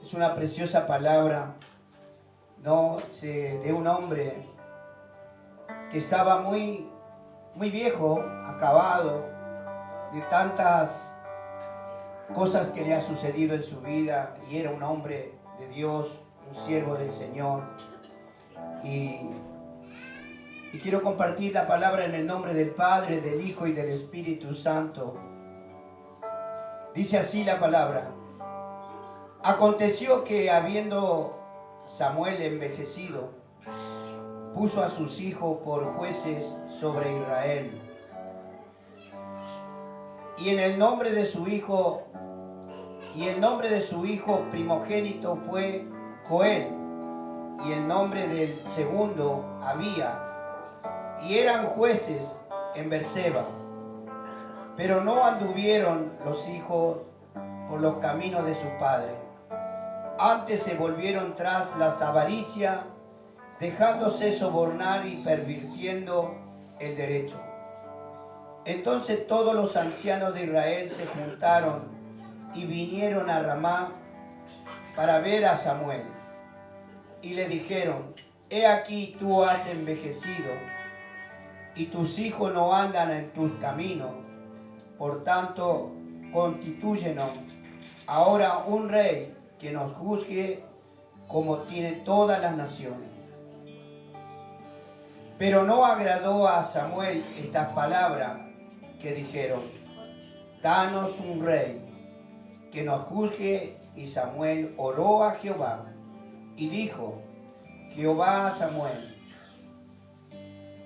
Es una preciosa palabra, ¿no? De un hombre que estaba muy viejo, acabado, de tantas cosas que le ha sucedido en su vida, y era un hombre de Dios, un siervo del Señor. Y quiero compartir la palabra en el nombre del Padre, del Hijo y del Espíritu Santo. Dice así la palabra: aconteció que, habiendo Samuel envejecido, puso a sus hijos por jueces sobre Israel. Y el nombre de su hijo primogénito fue Joel, y el nombre del segundo Abía, y eran jueces en Berseba. Pero no anduvieron los hijos por los caminos de su padre, antes se volvieron tras la avaricia, dejándose sobornar y pervirtiendo el derecho. Entonces todos los ancianos de Israel se juntaron y vinieron a Ramá para ver a Samuel. Y le dijeron: he aquí, tú has envejecido, y tus hijos no andan en tus caminos. Por tanto, constitúyenos ahora un rey que nos juzgue como tiene todas las naciones. Pero no agradó a Samuel estas palabras que dijeron: danos un rey que nos juzgue. Y Samuel oró a Jehová y dijo Jehová a Samuel: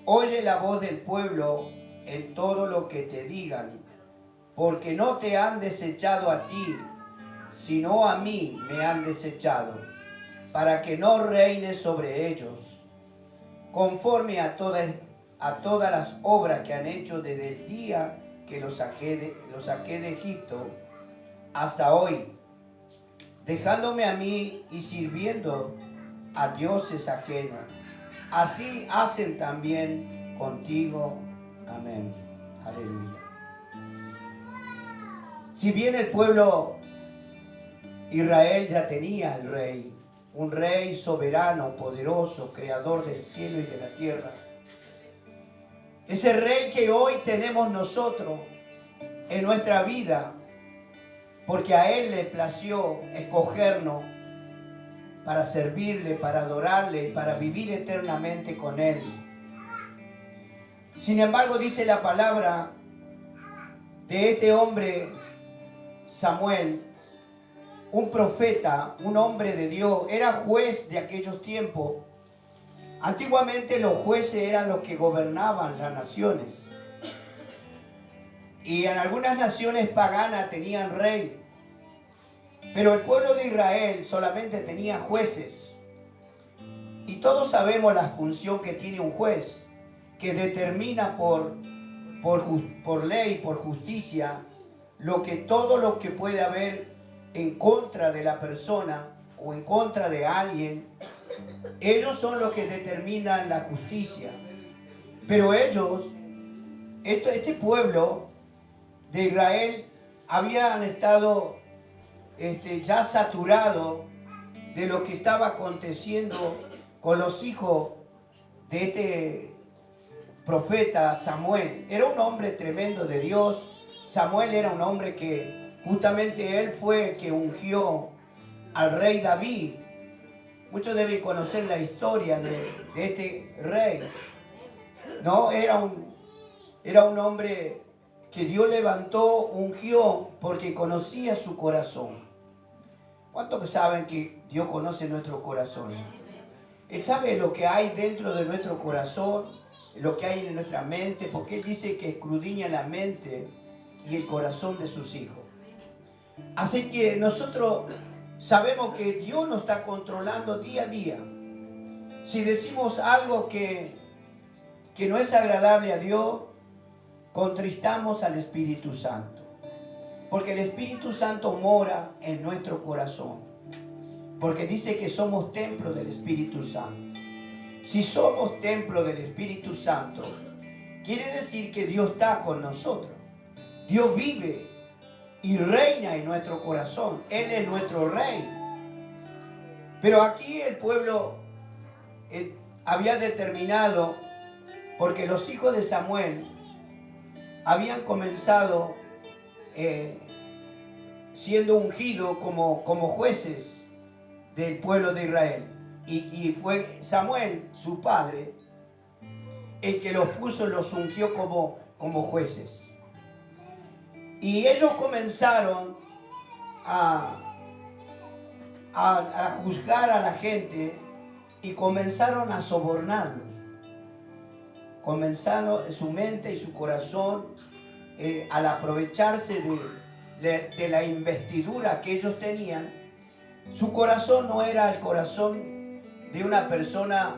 oye la voz del pueblo en todo lo que te digan, porque no te han desechado a ti, sino a mí me han desechado, para que no reines sobre ellos, conforme a todas las obras que han hecho desde el día que los saqué de Egipto hasta hoy, dejándome a mí y sirviendo a dioses ajenos. Así hacen también contigo. Amén. Aleluya. Si bien el pueblo Israel ya tenía el rey, un rey soberano, poderoso, creador del cielo y de la tierra, ese rey que hoy tenemos nosotros en nuestra vida, porque a él le plació escogernos para servirle, para adorarle, para vivir eternamente con él. Sin embargo, dice la palabra de este hombre Samuel, un profeta, un hombre de Dios, era juez de aquellos tiempos. Antiguamente los jueces eran los que gobernaban las naciones. Y en algunas naciones paganas tenían rey. Pero el pueblo de Israel solamente tenía jueces. Y todos sabemos la función que tiene un juez, que determina por ley, por justicia, todo lo que puede haber en contra de la persona o en contra de alguien. Ellos son los que determinan la justicia. Pero ellos, este pueblo de Israel, habían estado ya saturado de lo que estaba aconteciendo con los hijos de este profeta Samuel. Era un hombre tremendo de Dios. Samuel era un hombre que justamente él fue el que ungió al rey David. Muchos deben conocer la historia de este rey. No, era un hombre que Dios levantó, ungió, porque conocía su corazón. ¿Cuántos saben que Dios conoce nuestro corazón? Él sabe lo que hay dentro de nuestro corazón, lo que hay en nuestra mente, porque Él dice que escudriña la mente y el corazón de sus hijos. Así que nosotros sabemos que Dios nos está controlando día a día. Si decimos algo que no es agradable a Dios, contristamos al Espíritu Santo. Porque el Espíritu Santo mora en nuestro corazón. Porque dice que somos templo del Espíritu Santo. Si somos templo del Espíritu Santo, quiere decir que Dios está con nosotros. Dios vive y reina en nuestro corazón. Él es nuestro rey. Pero aquí el pueblo había determinado, porque los hijos de Samuel habían comenzado siendo ungidos como jueces del pueblo de Israel. Y fue Samuel, su padre, el que los puso, los ungió como jueces. Y ellos comenzaron a juzgar a la gente y comenzaron a sobornarlos. Comenzaron su mente y su corazón al aprovecharse de la investidura que ellos tenían. Su corazón no era el corazón de una persona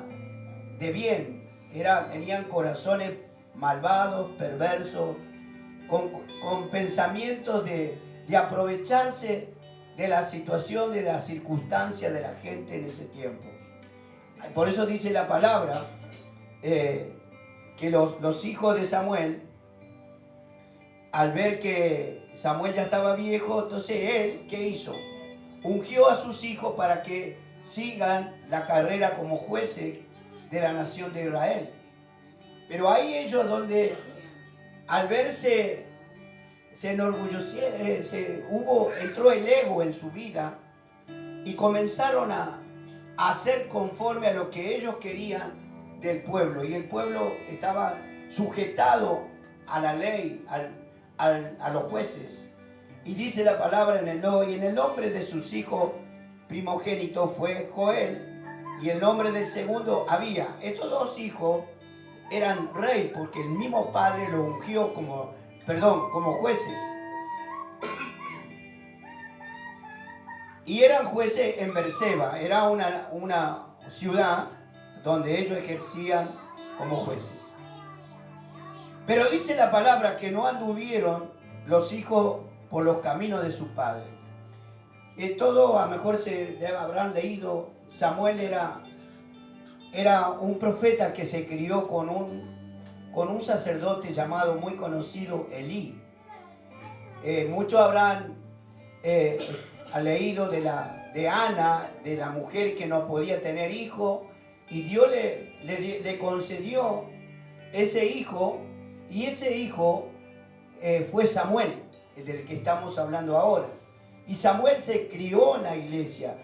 de bien. Tenían corazones malvados, perversos, con pensamientos de aprovecharse de la situación, de la circunstancia de la gente en ese tiempo. Por eso dice la palabra que los hijos de Samuel, al ver que Samuel ya estaba viejo, entonces él, ¿qué hizo? Ungió a sus hijos para que sigan la carrera como jueces de la nación de Israel. Pero ahí ellos donde al verse se enorgullecieron, entró el ego en su vida y comenzaron a hacer conforme a lo que ellos querían del pueblo. Y el pueblo estaba sujetado a la ley, a los jueces. Y dice la palabra y en el nombre de sus hijos primogénitos fue Joel, y el nombre del segundo Abía. Estos dos hijos eran rey porque el mismo padre lo ungió como jueces. Y eran jueces en Berseba, era una ciudad donde ellos ejercían como jueces. Pero dice la palabra que no anduvieron los hijos por los caminos de su padre. Todo a lo mejor habrán leído, Samuel era un profeta que se crió con un sacerdote llamado, muy conocido, Elí. Muchos habrán leído de Ana, de la mujer que no podía tener hijo, y Dios le concedió ese hijo, y ese hijo fue Samuel, el del que estamos hablando ahora. Y Samuel se crió en la iglesia.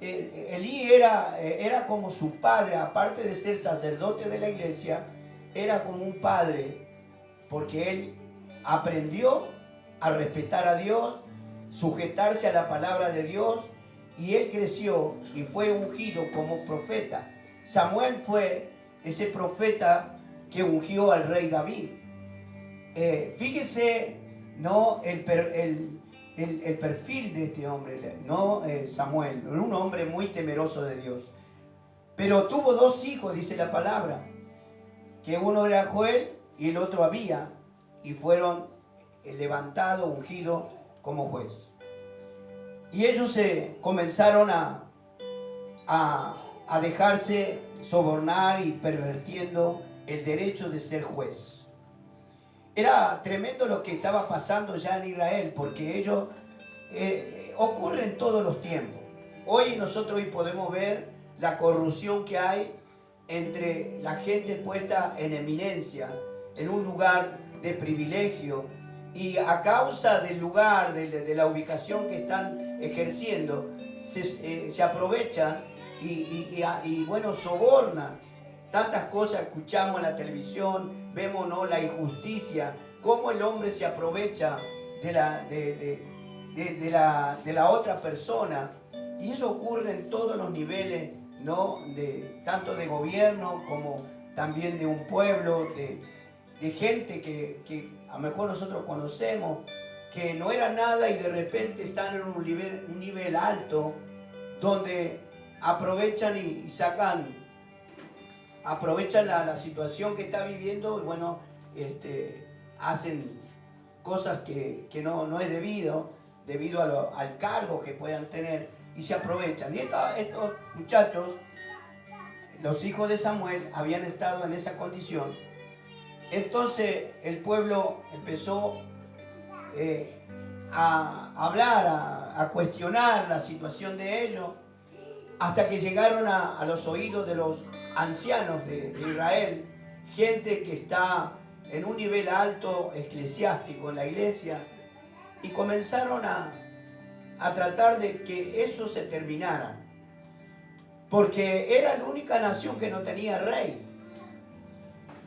Elí era como su padre, aparte de ser sacerdote de la iglesia, era como un padre, porque él aprendió a respetar a Dios, sujetarse a la palabra de Dios, y él creció y fue ungido como profeta. Samuel fue ese profeta que ungió al rey David. Fíjese, no el perfil de este hombre, no Samuel, un hombre muy temeroso de Dios. Pero tuvo dos hijos, dice la palabra, que uno era Joel y el otro Abía, y fueron levantados, ungidos como juez. Y ellos se comenzaron a dejarse sobornar y pervirtiendo el derecho de ser juez. Era tremendo lo que estaba pasando ya en Israel, porque ellos ocurre en todos los tiempos. Nosotros podemos ver la corrupción que hay entre la gente puesta en eminencia, en un lugar de privilegio, y a causa del lugar, de la ubicación que están ejerciendo, se aprovechan y sobornan. Tantas cosas escuchamos en la televisión, vemos, ¿no?, la injusticia, cómo el hombre se aprovecha de la otra persona. Y eso ocurre en todos los niveles, ¿no?, tanto de gobierno como también de un pueblo, de gente que a lo mejor nosotros conocemos, que no era nada y de repente están en un nivel alto, donde aprovechan y aprovechan la situación que está viviendo y hacen cosas que no es debido al cargo que puedan tener, y se aprovechan. Y estos muchachos, los hijos de Samuel, habían estado en esa condición. Entonces el pueblo empezó a hablar, a cuestionar la situación de ellos, hasta que llegaron a los oídos de los ancianos de Israel, gente que está en un nivel alto eclesiástico en la iglesia, y comenzaron a tratar de que eso se terminara, porque era la única nación que no tenía rey.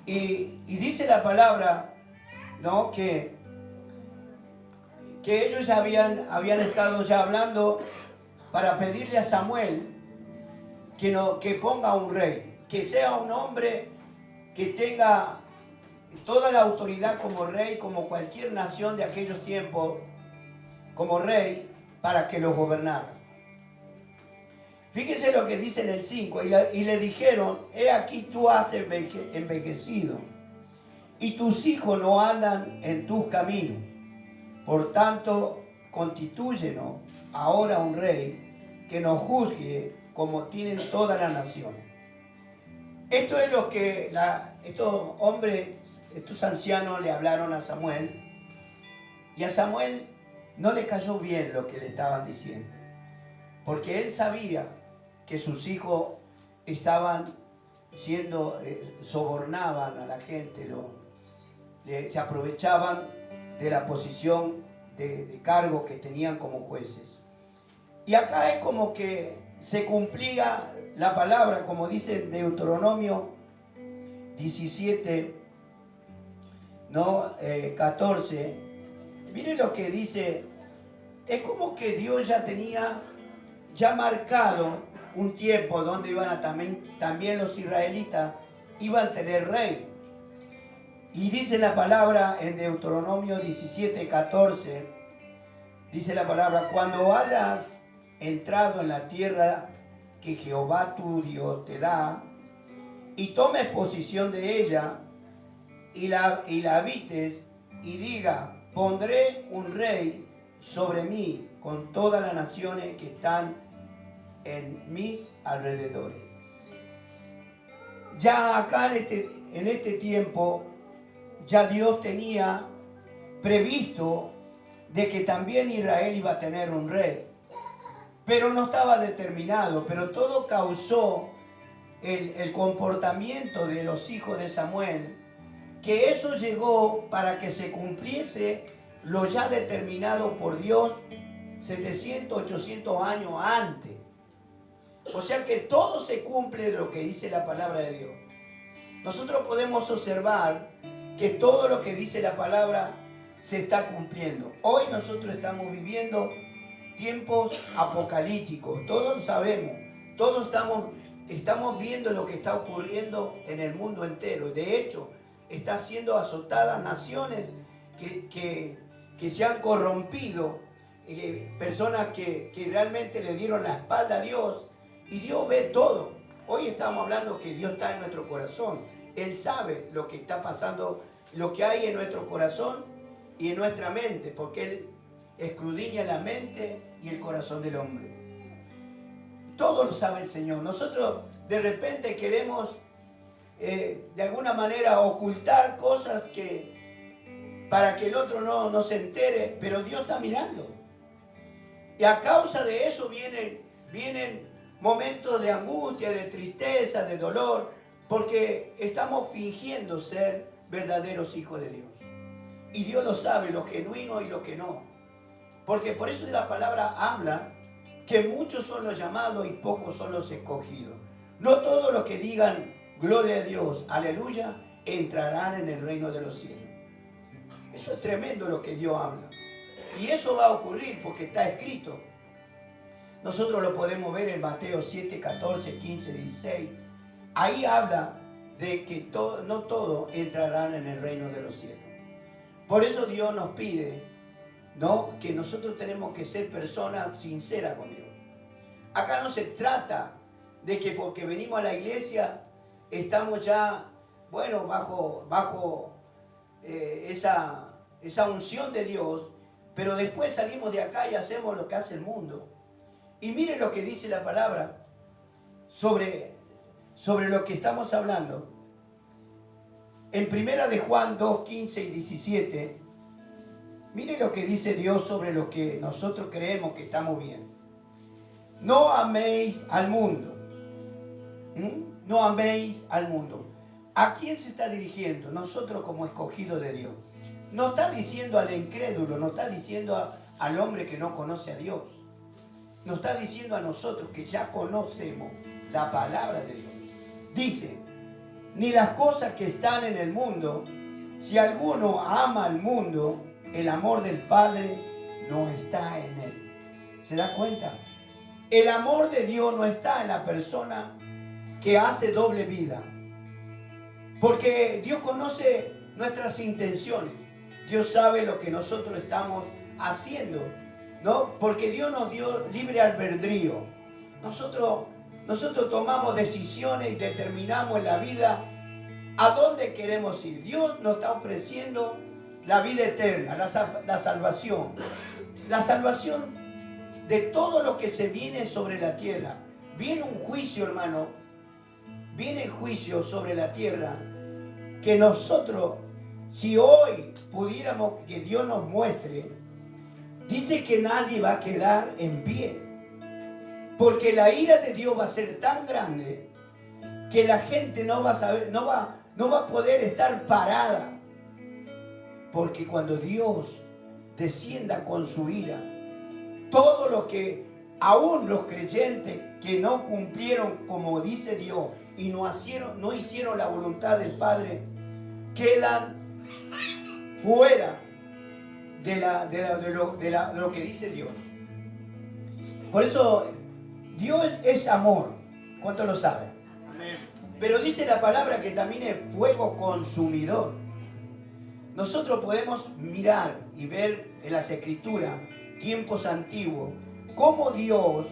Y dice la palabra, ¿no?, que ellos ya habían estado ya hablando para pedirle a Samuel que ponga un rey, que sea un hombre que tenga toda la autoridad como rey, como cualquier nación de aquellos tiempos, como rey, para que los gobernara. Fíjese lo que dice en el 5, y le dijeron: he aquí tú has envejecido, y tus hijos no andan en tus caminos. Por tanto, constitúyenos ahora un rey que nos juzgue como tienen todas las naciones. Esto es lo que estos hombres, estos ancianos le hablaron a Samuel, y a Samuel no le cayó bien lo que le estaban diciendo, porque él sabía que sus hijos estaban siendo, sobornaban a la gente, se aprovechaban de la posición de cargo que tenían como jueces. Y acá es como que se cumplía la palabra, como dice Deuteronomio 17, ¿no? 14. Miren lo que dice. Es como que Dios ya tenía marcado un tiempo donde iban a también los israelitas iban a tener rey. Y dice la palabra en Deuteronomio 17, 14, dice la palabra: cuando hayas entrado en la tierra que Jehová tu Dios te da, y tomes posesión de ella, y la habites, y diga: pondré un rey sobre mí con todas las naciones que están en mis alrededores. Ya acá en este tiempo, ya Dios tenía previsto de que también Israel iba a tener un rey, pero no estaba determinado. Pero todo causó el comportamiento de los hijos de Samuel, que eso llegó para que se cumpliese lo ya determinado por Dios 700, 800 años antes. O sea que todo se cumple lo que dice la palabra de Dios. Nosotros podemos observar que todo lo que dice la palabra se está cumpliendo. Hoy nosotros estamos viviendo tiempos apocalípticos, todos lo sabemos, todos estamos viendo lo que está ocurriendo en el mundo entero. De hecho, está siendo azotadas naciones que se han corrompido, personas que realmente le dieron la espalda a Dios, y Dios ve todo. Hoy estamos hablando que Dios está en nuestro corazón. Él sabe lo que está pasando, lo que hay en nuestro corazón y en nuestra mente, porque Él escudriña la mente y el corazón del hombre. Todo lo sabe el Señor. Nosotros de repente queremos de alguna manera ocultar cosas para que el otro no se entere, pero Dios está mirando. Y a causa de eso vienen momentos de angustia, de tristeza, de dolor, porque estamos fingiendo ser verdaderos hijos de Dios. Y Dios lo sabe, lo genuino y lo que no. Porque por eso la palabra habla que muchos son los llamados y pocos son los escogidos. No todos los que digan gloria a Dios, aleluya, entrarán en el reino de los cielos. Eso es tremendo lo que Dios habla. Y eso va a ocurrir porque está escrito. Nosotros lo podemos ver en Mateo 7, 14, 15, 16. Ahí habla de que no todos entrarán en el reino de los cielos. Por eso Dios nos pide, ¿no?, que nosotros tenemos que ser personas sinceras con Dios. Acá no se trata de que porque venimos a la iglesia estamos ya, bueno, bajo esa unción de Dios, pero después salimos de acá y hacemos lo que hace el mundo. Y miren lo que dice la palabra sobre lo que estamos hablando. En 1 de Juan 2, 15 y 17, Mire lo que dice Dios sobre lo que nosotros creemos que estamos bien. No améis al mundo. No améis al mundo. ¿A quién se está dirigiendo? Nosotros como escogidos de Dios. No está diciendo al incrédulo, no está diciendo al hombre que no conoce a Dios. Nos está diciendo a nosotros que ya conocemos la palabra de Dios. Dice, ni las cosas que están en el mundo, si alguno ama al mundo, el amor del Padre no está en él. ¿Se da cuenta? El amor de Dios no está en la persona que hace doble vida. Porque Dios conoce nuestras intenciones. Dios sabe lo que nosotros estamos haciendo, ¿no? Porque Dios nos dio libre albedrío. Nosotros tomamos decisiones y determinamos en la vida a dónde queremos ir. Dios nos está ofreciendo la vida eterna, la salvación. La salvación de todo lo que se viene sobre la tierra. Viene un juicio, hermano. Viene juicio sobre la tierra que nosotros, si hoy pudiéramos que Dios nos muestre, dice que nadie va a quedar en pie. Porque la ira de Dios va a ser tan grande que la gente no va a poder estar parada. Porque cuando Dios descienda con su ira, todo lo que, aún los creyentes que no cumplieron como dice Dios y no hicieron la voluntad del Padre, quedan fuera de lo que dice Dios. Por eso Dios es amor. ¿Cuántos lo saben? Amén. Pero dice la palabra que también es fuego consumidor. Nosotros podemos mirar y ver en las Escrituras, tiempos antiguos, cómo Dios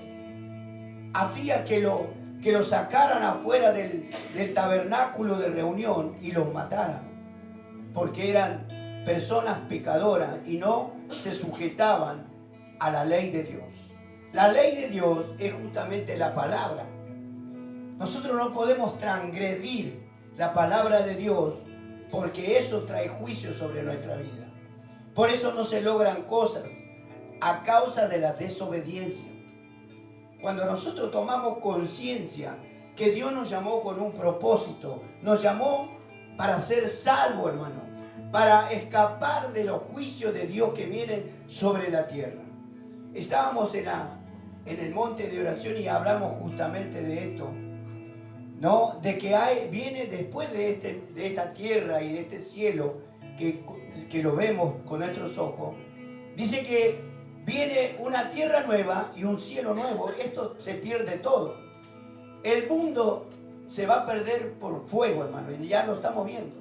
hacía que lo sacaran afuera del tabernáculo de reunión y los mataran. Porque eran personas pecadoras y no se sujetaban a la ley de Dios. La ley de Dios es justamente la palabra. Nosotros no podemos transgredir la palabra de Dios porque eso trae juicio sobre nuestra vida. Por eso no se logran cosas a causa de la desobediencia. Cuando nosotros tomamos conciencia que Dios nos llamó con un propósito, nos llamó para ser salvos, hermano, para escapar de los juicios de Dios que vienen sobre la tierra. Estábamos en el monte de oración y hablamos justamente de esto, ¿no? De que viene después de esta tierra y de este cielo que lo vemos con nuestros ojos. Dice que viene una tierra nueva y un cielo nuevo. Esto se pierde todo. El mundo se va a perder por fuego, hermano, y ya lo estamos viendo.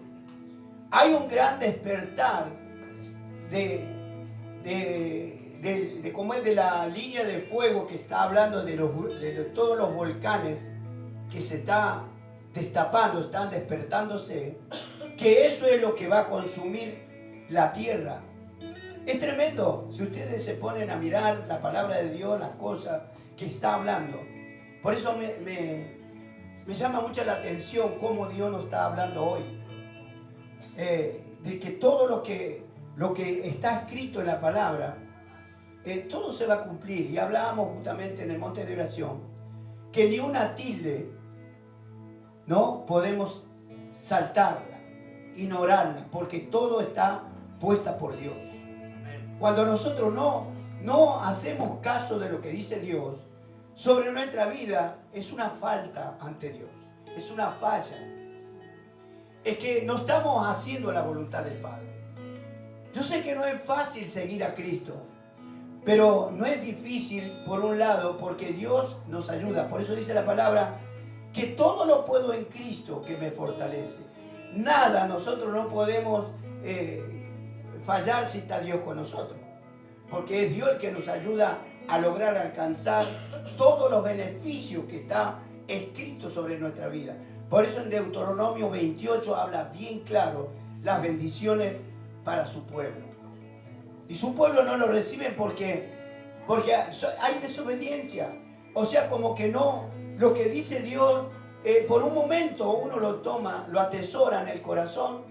Hay un gran despertar de cómo es de la línea de fuego que está hablando de todos los volcanes que se está destapando, están despertándose, que eso es lo que va a consumir la tierra. Es tremendo si ustedes se ponen a mirar la palabra de Dios, las cosas que está hablando. Por eso me llama mucho la atención cómo Dios nos está hablando hoy. De que todo lo que está escrito en la palabra, todo se va a cumplir. Y hablábamos justamente en el monte de oración que ni una tilde no podemos saltarla, ignorarla, porque todo está puesta por Dios. Cuando nosotros no hacemos caso de lo que dice Dios sobre nuestra vida, es una falta ante Dios, es una falla. Es que no estamos haciendo la voluntad del Padre. Yo sé que no es fácil seguir a Cristo, pero no es difícil por un lado porque Dios nos ayuda. Por eso dice la palabra que todo lo puedo en Cristo que me fortalece. Nada, nosotros no podemos fallar si está Dios con nosotros, porque es Dios el que nos ayuda a lograr alcanzar todos los beneficios que está escrito sobre nuestra vida. Por eso en Deuteronomio 28 habla bien claro las bendiciones para su pueblo. Y su pueblo no lo recibe porque hay desobediencia. O sea, como que no, lo que dice Dios, por un momento uno lo toma, lo atesora en el corazón,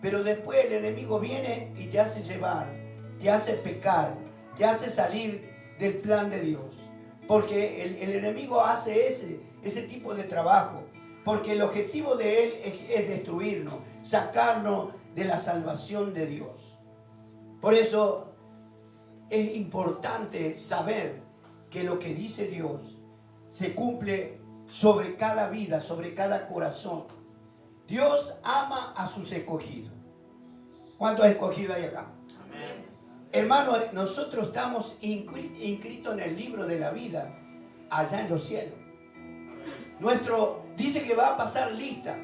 pero después el enemigo viene y te hace llevar te hace pecar, te hace salir del plan de Dios. Porque el enemigo hace ese tipo de trabajo. Porque el objetivo de él es destruirnos, sacarnos de la salvación de Dios. Por eso es importante saber que lo que dice Dios se cumple sobre cada vida, sobre cada corazón. Dios ama a sus escogidos. ¿Cuántos escogidos hay acá? Amén. Hermanos, nosotros estamos inscritos en el libro de la vida, allá en los cielos. Dice que va a pasar lista.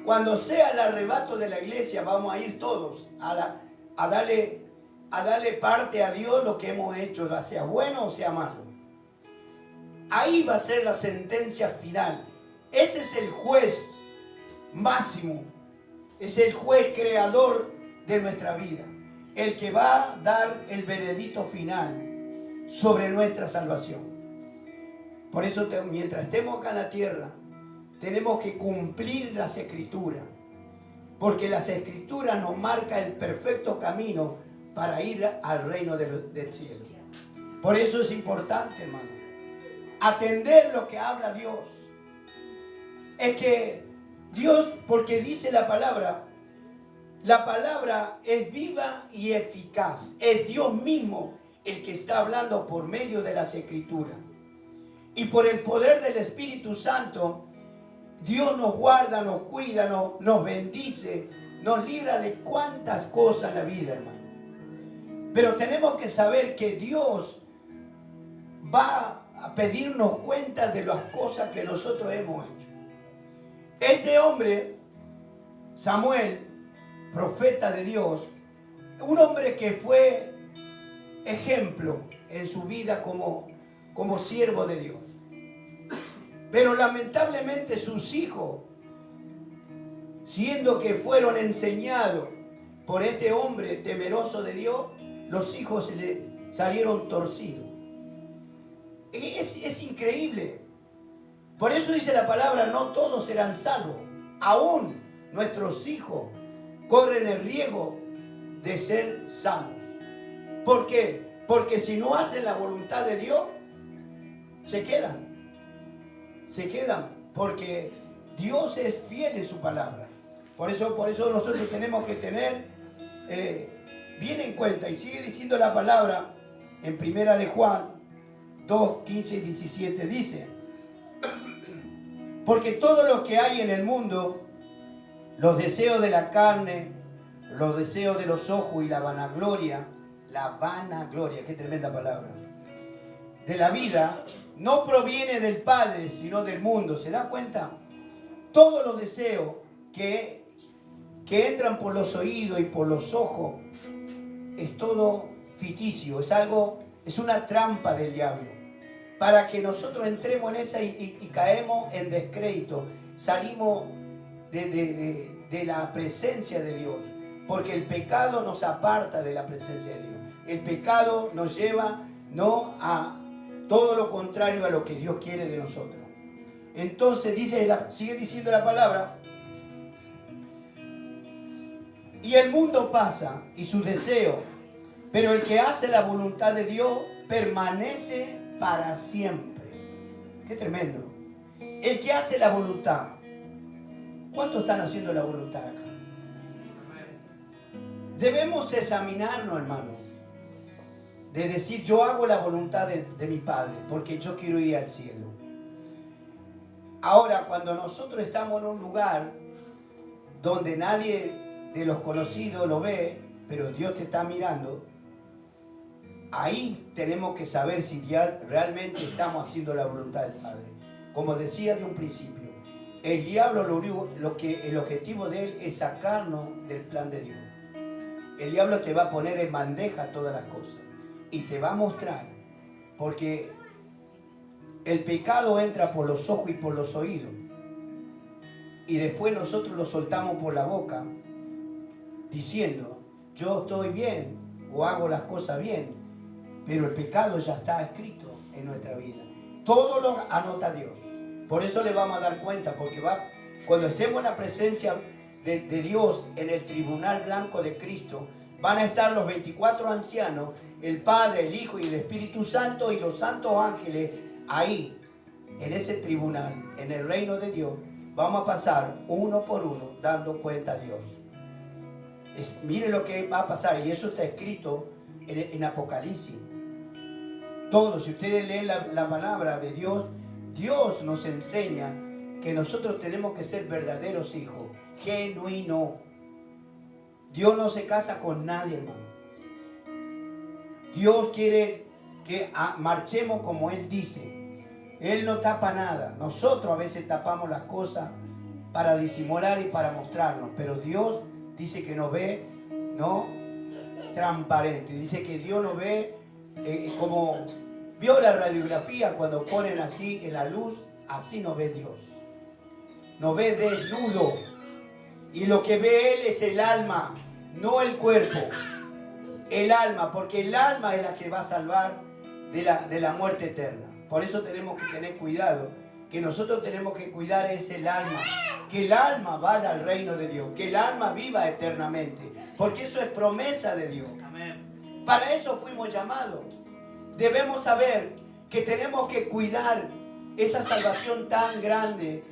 Cuando sea el arrebato de la iglesia, vamos a ir todos a darle parte a Dios lo que hemos hecho, ya sea bueno o sea malo. Ahí va a ser la sentencia final. Ese es el juez máximo. Es el juez creador de nuestra vida. El que va a dar el veredicto final sobre nuestra salvación. Por eso, mientras estemos acá en la tierra, tenemos que cumplir las escrituras. Porque las escrituras nos marcan el perfecto camino para ir al reino del cielo. Por eso es importante, hermano, atender lo que habla Dios. Es que Dios, porque dice la palabra es viva y eficaz. Es Dios mismo el que está hablando por medio de las escrituras. Y por el poder del Espíritu Santo, Dios nos guarda, nos cuida, nos bendice, nos libra de cuantas cosas en la vida, hermano. Pero tenemos que saber que Dios va a pedirnos cuenta de las cosas que nosotros hemos hecho. Este hombre, Samuel, profeta de Dios, un hombre que fue ejemplo en su vida como siervo de Dios. Pero lamentablemente sus hijos, siendo que fueron enseñados por este hombre temeroso de Dios, los hijos se le salieron torcidos. Es increíble. Por eso dice la palabra, no todos serán salvos. Aún nuestros hijos corren el riesgo de ser salvos. ¿Por qué? Porque si no hacen la voluntad de Dios, se quedan, porque Dios es fiel en su palabra. Por eso nosotros tenemos que tener bien en cuenta, y sigue diciendo la palabra en primera de Juan 2, 15 y 17, dice: porque todo lo que hay en el mundo, los deseos de la carne, los deseos de los ojos y la vanagloria, qué tremenda palabra, de la vida, no proviene del Padre, sino del mundo. ¿Se da cuenta? Todos los deseos que entran por los oídos y por los ojos es todo ficticio, es una trampa del diablo, para que nosotros entremos en esa y caemos en descrédito, salimos de la presencia de Dios, porque el pecado nos aparta de la presencia de Dios. El pecado nos lleva a todo lo contrario a lo que Dios quiere de nosotros. Entonces sigue diciendo la palabra: y el mundo pasa y su deseo, pero el que hace la voluntad de Dios permanece para siempre. Qué tremendo. El que hace la voluntad. ¿Cuántos están haciendo la voluntad acá? Debemos examinarnos, hermano, de decir: yo hago la voluntad de mi Padre, porque yo quiero ir al cielo. Ahora, cuando nosotros estamos en un lugar donde nadie de los conocidos lo ve, pero Dios te está mirando, ahí tenemos que saber si realmente estamos haciendo la voluntad del Padre. Como decía de un principio, el diablo el objetivo de él es sacarnos del plan de Dios. El diablo te va a poner en bandeja todas las cosas y te va a mostrar, porque el pecado entra por los ojos y por los oídos, y después nosotros lo soltamos por la boca diciendo: yo estoy bien o hago las cosas bien, pero el pecado ya está escrito en nuestra vida. Todo lo anota Dios. Por eso le vamos a dar cuenta, porque cuando estemos en la presencia de Dios, en el tribunal blanco de Cristo, van a estar los 24 ancianos, el Padre, el Hijo y el Espíritu Santo y los santos ángeles ahí, en ese tribunal, en el reino de Dios. Vamos a pasar uno por uno dando cuenta a Dios. Mire lo que va a pasar, y eso está escrito en Apocalipsis. Todo, si ustedes leen la palabra de Dios, Dios nos enseña que nosotros tenemos que ser verdaderos hijos, genuinos. Dios no se casa con nadie, hermano. Dios quiere que marchemos como Él dice. Él no tapa nada. Nosotros a veces tapamos las cosas para disimular y para mostrarnos, pero Dios dice que nos ve, ¿no?, transparente. Dice que Dios nos ve como vio la radiografía cuando ponen así en la luz, así nos ve Dios. Nos ve desnudo. Y lo que ve Él es el alma, no el cuerpo. El alma, porque el alma es la que va a salvar de la muerte eterna. Por eso tenemos que tener cuidado, que nosotros tenemos que cuidar es el alma. Que el alma vaya al reino de Dios, que el alma viva eternamente, porque eso es promesa de Dios. Amén. Para eso fuimos llamados. Debemos saber que tenemos que cuidar esa salvación tan grande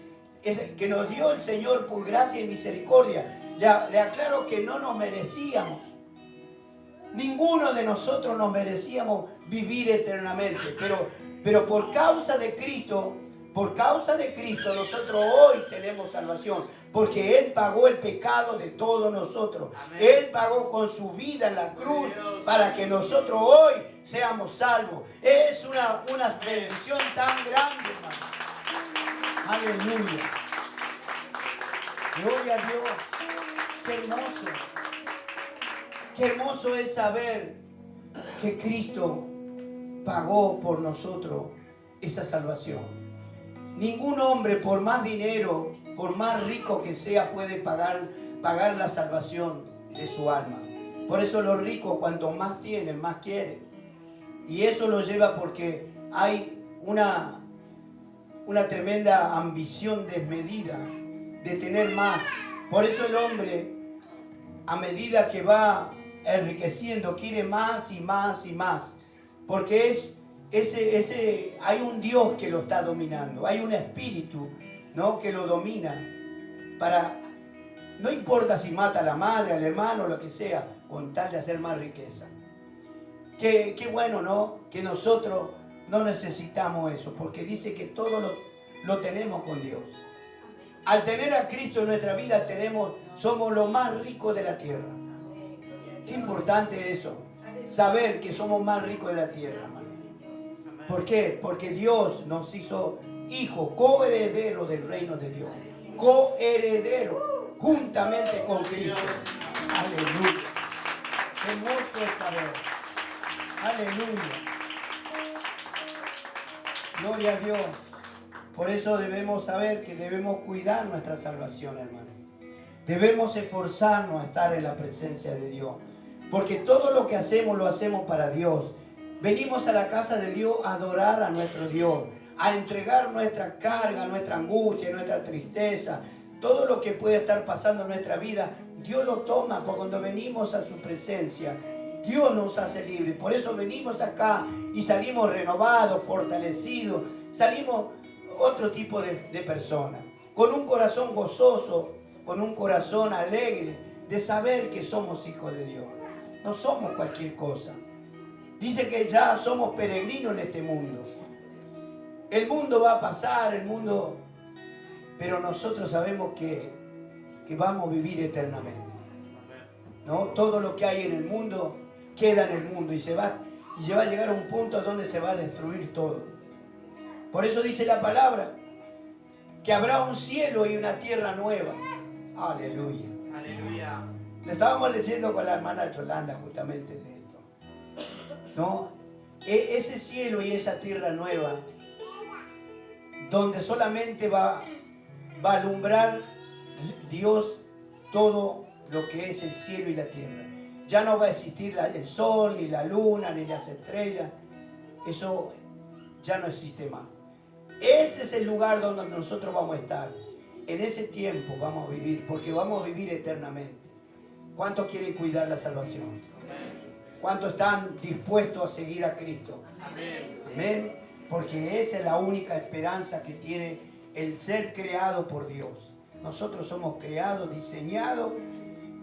que nos dio el Señor por gracia y misericordia. Le aclaro que no nos merecíamos. Ninguno de nosotros nos merecíamos vivir eternamente, pero por causa de Cristo nosotros hoy tenemos salvación, porque Él pagó el pecado de todos nosotros. Amén. Él pagó con su vida en la cruz para que nosotros hoy seamos salvos. Es una bendición tan grande, hermano. Aleluya. Gloria a Dios. Qué hermoso. Qué hermoso es saber que Cristo pagó por nosotros esa salvación. Ningún hombre, por más dinero, por más rico que sea, puede pagar la salvación de su alma. Por eso los ricos, cuanto más tienen, más quieren. Y eso lo lleva porque hay una tremenda ambición desmedida de tener más. Por eso el hombre, a medida que va enriqueciendo, quiere más y más y más. Porque hay un Dios que lo está dominando, hay un espíritu, ¿no?, que lo domina. No importa si mata a la madre, al hermano, lo que sea, con tal de hacer más riqueza. Qué bueno, ¿no?, que nosotros no necesitamos eso, porque dice que todo lo tenemos con Dios. Al tener a Cristo en nuestra vida somos lo más ricos de la tierra. Qué importante eso, saber que somos más ricos de la tierra, hermano. ¿Por qué? Porque Dios nos hizo hijos, coherederos del reino de Dios. Coherederos, juntamente con Cristo. Aleluya. Qué hermoso es saber. Aleluya. Gloria a Dios. Por eso debemos saber que debemos cuidar nuestra salvación, hermano. Debemos esforzarnos a estar en la presencia de Dios. Porque todo lo que hacemos, lo hacemos para Dios. Venimos a la casa de Dios a adorar a nuestro Dios, a entregar nuestra carga, nuestra angustia, nuestra tristeza, todo lo que puede estar pasando en nuestra vida. Dios lo toma, porque cuando venimos a su presencia, Dios nos hace libres. Por eso venimos acá y salimos renovados, fortalecidos, salimos otro tipo de personas, con un corazón gozoso, con un corazón alegre de saber que somos hijos de Dios. No somos cualquier cosa. Dice que ya somos peregrinos en este mundo. El mundo va a pasar, pero nosotros sabemos que vamos a vivir eternamente. ¿No? Todo lo que hay en el mundo queda en el mundo y se va a llegar a un punto donde se va a destruir todo. Por eso dice la palabra que habrá un cielo y una tierra nueva. Aleluya. Aleluya. Le estábamos leyendo con la hermana Yolanda justamente de esto. ¿No? Ese cielo y esa tierra nueva, donde solamente va a alumbrar Dios todo lo que es el cielo y la tierra. Ya no va a existir el sol, ni la luna, ni las estrellas. Eso ya no existe más. Ese es el lugar donde nosotros vamos a estar. En ese tiempo vamos a vivir, porque vamos a vivir eternamente. ¿Cuántos quieren cuidar la salvación? ¿Cuántos están dispuestos a seguir a Cristo? Amén. Porque esa es la única esperanza que tiene el ser creado por Dios. Nosotros somos creados, diseñados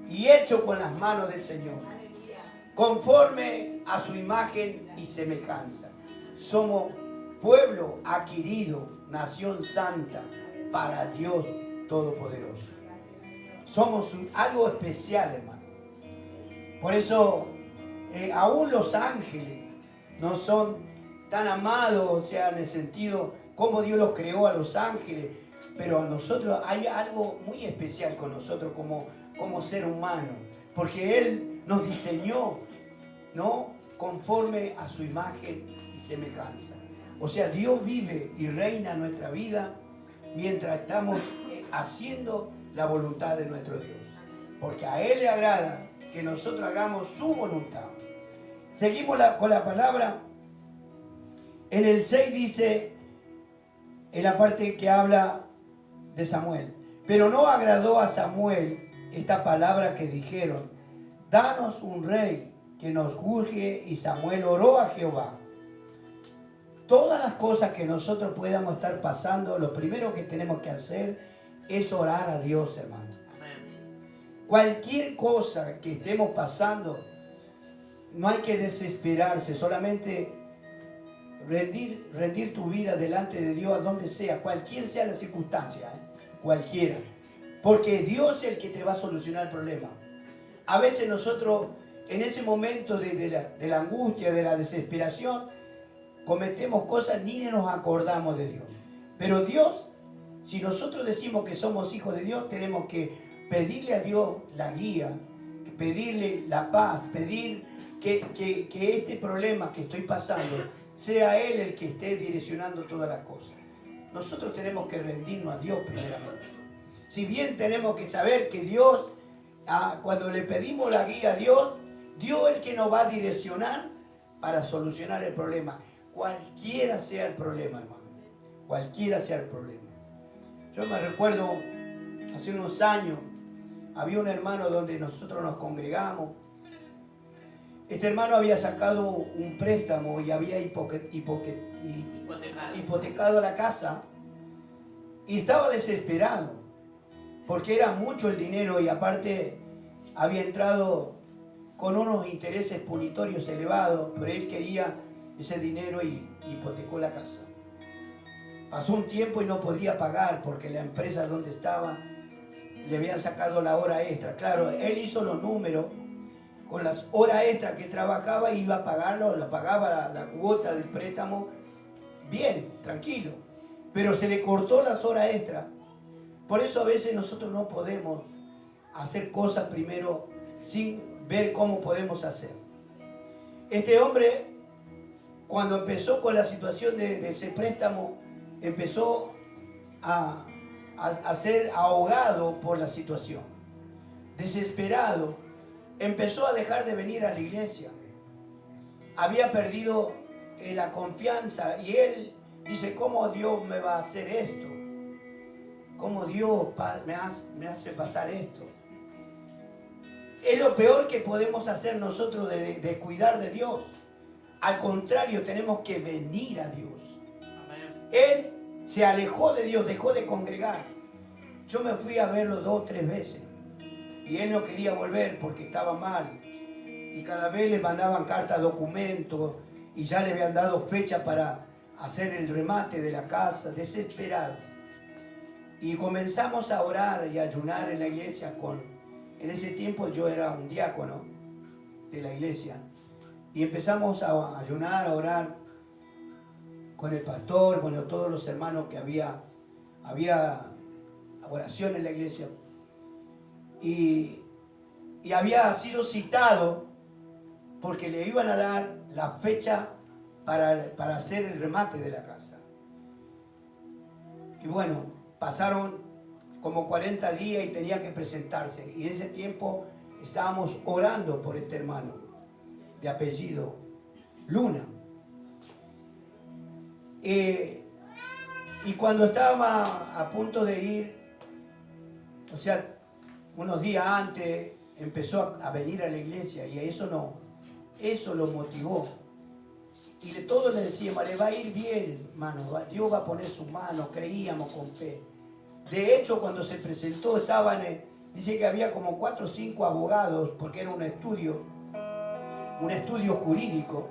y hechos con las manos del Señor, conforme a su imagen y semejanza. Somos pueblo adquirido, nación santa para Dios Todopoderoso. Somos algo especial, hermano. Por eso, aún los ángeles no son tan amados, o sea, en el sentido, como Dios los creó a los ángeles, pero a nosotros hay algo muy especial con nosotros como ser humano, porque Él nos diseñó, ¿no?, conforme a su imagen y semejanza. O sea, Dios vive y reina en nuestra vida mientras estamos haciendo la voluntad de nuestro Dios, porque a Él le agrada que nosotros hagamos su voluntad. Seguimos con la palabra. En el 6 dice, en la parte que habla de Samuel: pero no agradó a Samuel esta palabra que dijeron: danos un rey que nos juzgue. Y Samuel oró a Jehová. Todas las cosas que nosotros podamos estar pasando, lo primero que tenemos que hacer es orar a Dios, hermano. Cualquier cosa que estemos pasando, no hay que desesperarse, solamente rendir tu vida delante de Dios, a donde sea, cualquiera sea la circunstancia, cualquiera. Porque Dios es el que te va a solucionar el problema. A veces nosotros, en ese momento de la angustia, de la desesperación, cometemos cosas, ni nos acordamos de Dios. Pero Dios, si nosotros decimos que somos hijos de Dios, tenemos que pedirle a Dios la guía, pedirle la paz, pedir que este problema que estoy pasando sea Él el que esté direccionando todas las cosas. Nosotros tenemos que rendirnos a Dios primeramente. Si bien tenemos que saber que Dios, cuando le pedimos la guía a Dios, Dios es el que nos va a direccionar para solucionar el problema. Cualquiera sea el problema, hermano. Cualquiera sea el problema. Yo me recuerdo, hace unos años, había un hermano donde nosotros nos congregamos. Este hermano había sacado un préstamo y había hipotecado la casa. Y estaba desesperado, porque era mucho el dinero y aparte había entrado con unos intereses punitorios elevados, pero él quería ese dinero y hipotecó la casa. Pasó un tiempo y no podía pagar porque la empresa donde estaba le habían sacado la hora extra. Claro, él hizo los números, con las horas extras que trabajaba iba a pagarlo, la pagaba la cuota del préstamo, bien, tranquilo. Pero se le cortó las horas extras. Por eso a veces nosotros no podemos hacer cosas primero sin ver cómo podemos hacer. Este hombre, cuando empezó con la situación de ese préstamo, empezó a ser ahogado por la situación. Desesperado, empezó a dejar de venir a la iglesia. Había perdido la confianza y él dice: ¿cómo Dios me va a hacer esto? ¿Cómo Dios me hace pasar esto? Es lo peor que podemos hacer nosotros, de descuidar de Dios. Al contrario, tenemos que venir a Dios. Amén. Él se alejó de Dios, dejó de congregar. Yo me fui a verlo 2 o 3 veces. Y él no quería volver porque estaba mal. Y cada vez le mandaban cartas, documentos, y ya le habían dado fecha para hacer el remate de la casa, desesperado. Y comenzamos a orar y a ayunar en la iglesia. En ese tiempo yo era un diácono de la iglesia. Y empezamos a ayunar, a orar con el pastor, bueno, todos los hermanos que había oración en la iglesia. Y había sido citado porque le iban a dar la fecha para hacer el remate de la casa. Y bueno, pasaron como 40 días y tenía que presentarse. Y en ese tiempo estábamos orando por este hermano de apellido Luna. Y cuando estaba a punto de ir, o sea, unos días antes, empezó a venir a la iglesia y eso lo motivó. Y todos le decíamos, le va a ir bien, hermano, Dios va a poner su mano, creíamos con fe. De hecho, cuando se presentó, dice que había como 4 o 5 abogados, porque era un estudio jurídico,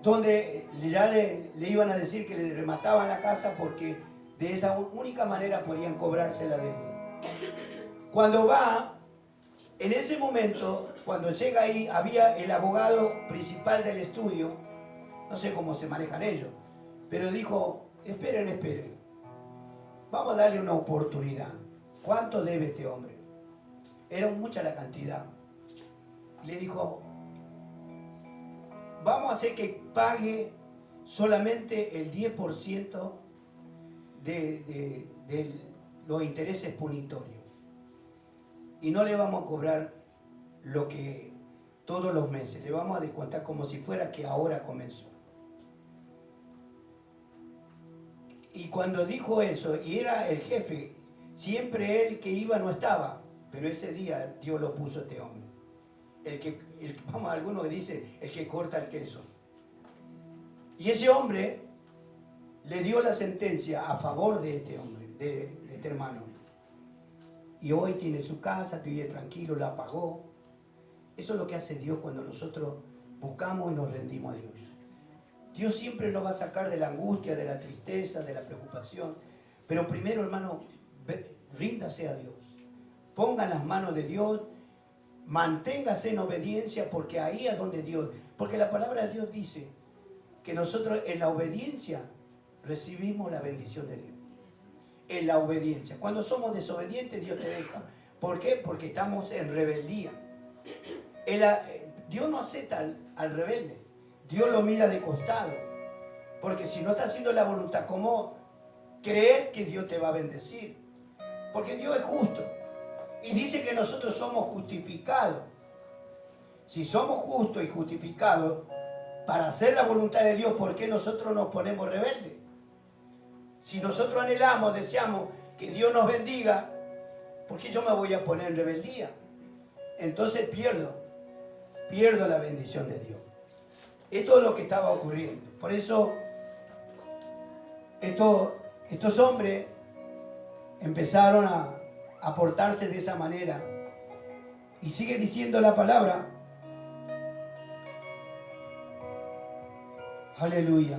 donde ya le iban a decir que le remataban la casa porque de esa única manera podían cobrarse la deuda. Cuando va, en ese momento, cuando llega ahí, había el abogado principal del estudio, no sé cómo se manejan ellos, pero dijo, esperen, vamos a darle una oportunidad. ¿Cuánto debe este hombre? Era mucha la cantidad. Le dijo, vamos a hacer que pague solamente el 10% de los intereses punitorios. Y no le vamos a cobrar lo que todos los meses, le vamos a descontar como si fuera que ahora comenzó. Y cuando dijo eso, y era el jefe, siempre él que iba no estaba, pero ese día Dios lo puso a este hombre. Algunos dicen, el que corta el queso. Y ese hombre le dio la sentencia a favor de este hombre, de este hermano. Y hoy tiene su casa, vive tranquilo, la pagó. Eso es lo que hace Dios cuando nosotros buscamos y nos rendimos a Dios. Dios siempre nos va a sacar de la angustia, de la tristeza, de la preocupación. Pero primero, hermano, ríndase a Dios. Ponga en las manos de Dios. Manténgase en obediencia, porque ahí es donde Dios... Porque la palabra de Dios dice que nosotros en la obediencia recibimos la bendición de Dios. En la obediencia. Cuando somos desobedientes, Dios te deja. ¿Por qué? Porque estamos en rebeldía. Dios no acepta al rebelde. Dios lo mira de costado. Porque si no está haciendo la voluntad, ¿cómo creer que Dios te va a bendecir? Porque Dios es justo. Y dice que nosotros somos justificados. Si somos justos y justificados para hacer la voluntad de Dios, ¿por qué nosotros nos ponemos rebeldes? Si nosotros anhelamos, deseamos que Dios nos bendiga, ¿por qué yo me voy a poner en rebeldía? Entonces pierdo la bendición de Dios. Esto es lo que estaba ocurriendo. Por eso estos hombres empezaron a portarse de esa manera. Y sigue diciendo la palabra. Aleluya.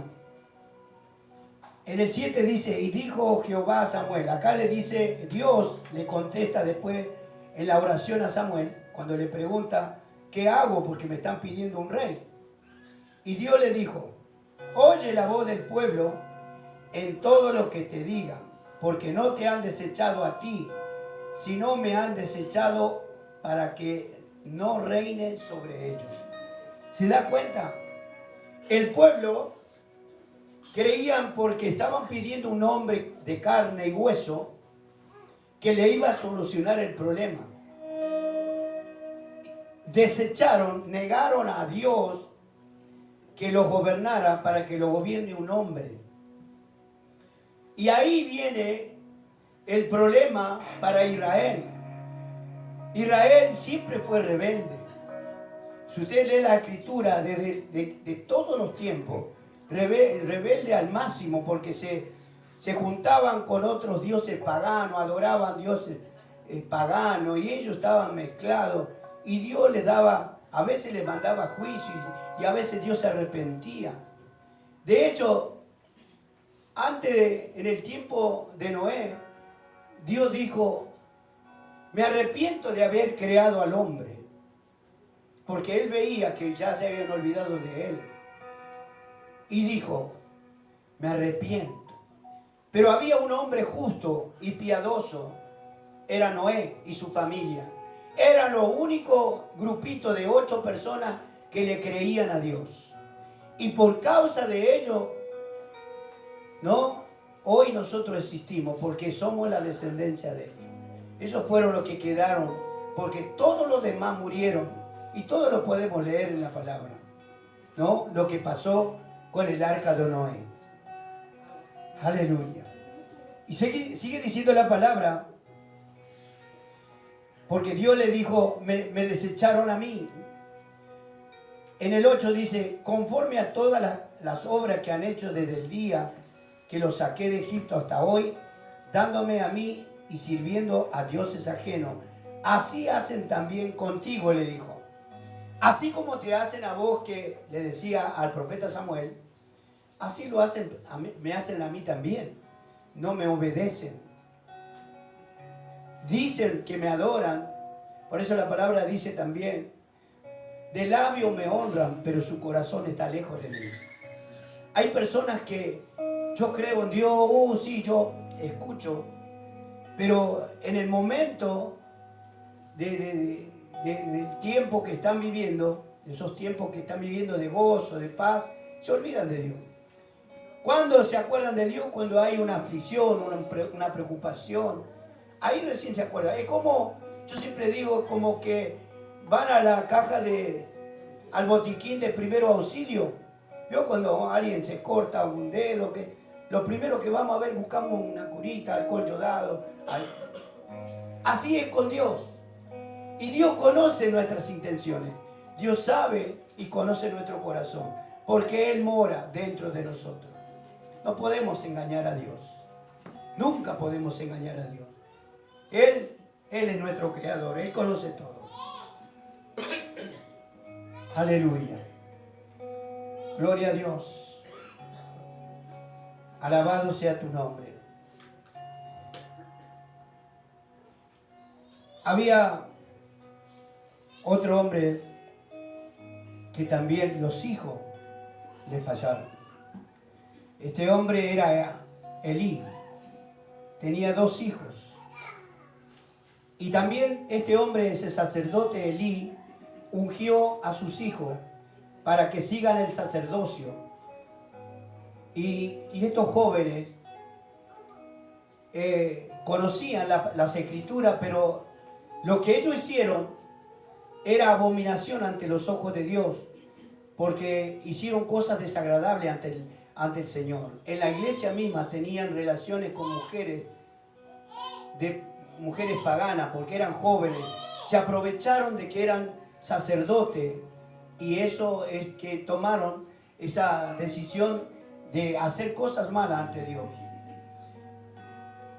En el 7 dice, y dijo Jehová a Samuel. Acá le dice, Dios le contesta después en la oración a Samuel, cuando le pregunta, ¿qué hago? Porque me están pidiendo un rey. Y Dios le dijo, oye la voz del pueblo en todo lo que te digan, porque no te han desechado a ti, sino me han desechado para que no reine sobre ellos. ¿Se da cuenta? El pueblo creían, porque estaban pidiendo un hombre de carne y hueso que le iba a solucionar el problema. Desecharon, negaron a Dios que los gobernara para que lo gobierne un hombre. Y ahí viene el problema para Israel. Israel siempre fue rebelde. Si usted lee la escritura de todos los tiempos, rebelde al máximo, porque se juntaban con otros dioses paganos, adoraban dioses paganos, y ellos estaban mezclados, y Dios les daba, a veces les mandaba juicios, y a veces Dios se arrepentía. De hecho, en el tiempo de Noé, Dios dijo, me arrepiento de haber creado al hombre, porque él veía que ya se habían olvidado de él. Y dijo, me arrepiento. Pero había un hombre justo y piadoso, era Noé y su familia. Eran los únicos grupitos de 8 personas que le creían a Dios. Y por causa de ello, hoy nosotros existimos, porque somos la descendencia de ellos. Esos fueron los que quedaron, porque todos los demás murieron. Y todo lo podemos leer en la palabra, ¿no? Lo que pasó con el arca de Noé. Aleluya. Y sigue diciendo la palabra. Porque Dios le dijo, me desecharon a mí. En el 8 dice, conforme a todas las obras que han hecho desde el día que los saqué de Egipto hasta hoy, dándome a mí y sirviendo a dioses ajenos, así hacen también contigo, le dijo. Así como te hacen a vos, que le decía al profeta Samuel, así lo hacen me hacen a mí también. No me obedecen. Dicen que me adoran. Por eso la palabra dice también, de labio me honran, pero su corazón está lejos de mí. Hay personas que yo creo en Dios, sí, yo escucho, pero en el momento del tiempo que están viviendo, esos tiempos que están viviendo de gozo, de paz, se olvidan de Dios. ¿Cuándo se acuerdan de Dios? Cuando hay una aflicción, una preocupación. Ahí recién se acuerdan. Es como, yo siempre digo, como que van a la caja al botiquín de primero auxilio. Yo cuando alguien se corta un dedo, lo primero que vamos a ver, buscamos una curita, alcohol yodado. Así es con Dios. Y Dios conoce nuestras intenciones. Dios sabe y conoce nuestro corazón. Porque Él mora dentro de nosotros. No podemos engañar a Dios. Nunca podemos engañar a Dios. Él es nuestro creador. Él conoce todo. Aleluya. Gloria a Dios. Alabado sea tu nombre. Había otro hombre que también los hijos le fallaron. Este hombre era Elí. Tenía 2 hijos. Y también este hombre, ese sacerdote Elí, ungió a sus hijos para que sigan el sacerdocio. Y estos jóvenes conocían las escrituras, pero lo que ellos hicieron era abominación ante los ojos de Dios, porque hicieron cosas desagradables ante el Señor. En la iglesia misma tenían relaciones con mujeres paganas, porque eran jóvenes. Se aprovecharon de que eran sacerdotes, y eso es que tomaron esa decisión de hacer cosas malas ante Dios.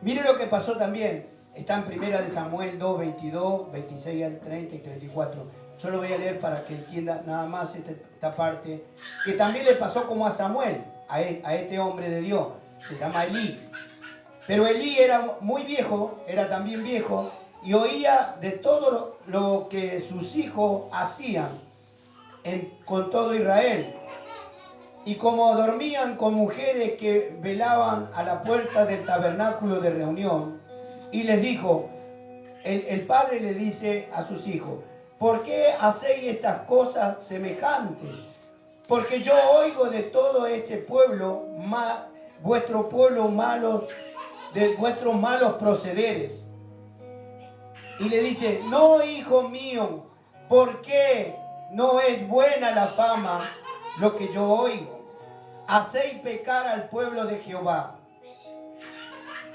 Mire lo que pasó también. Está en 1 Samuel 2, 22, 26 al 30 y 34. Yo lo voy a leer para que entienda nada más esta parte, que también le pasó como a Samuel, a este hombre de Dios. Se llama Elí. Pero Elí era muy viejo, era también viejo, y oía de todo lo que sus hijos hacían con todo Israel. Y como dormían con mujeres que velaban a la puerta del tabernáculo de reunión, y les dijo, el padre le dice a sus hijos, ¿por qué hacéis estas cosas semejantes? Porque yo oigo de todo este pueblo, vuestro pueblo malos, de vuestros malos procederes. Y le dice, no, hijo mío, ¿por qué no es buena la fama lo que yo oigo? Hacéis pecar al pueblo de Jehová.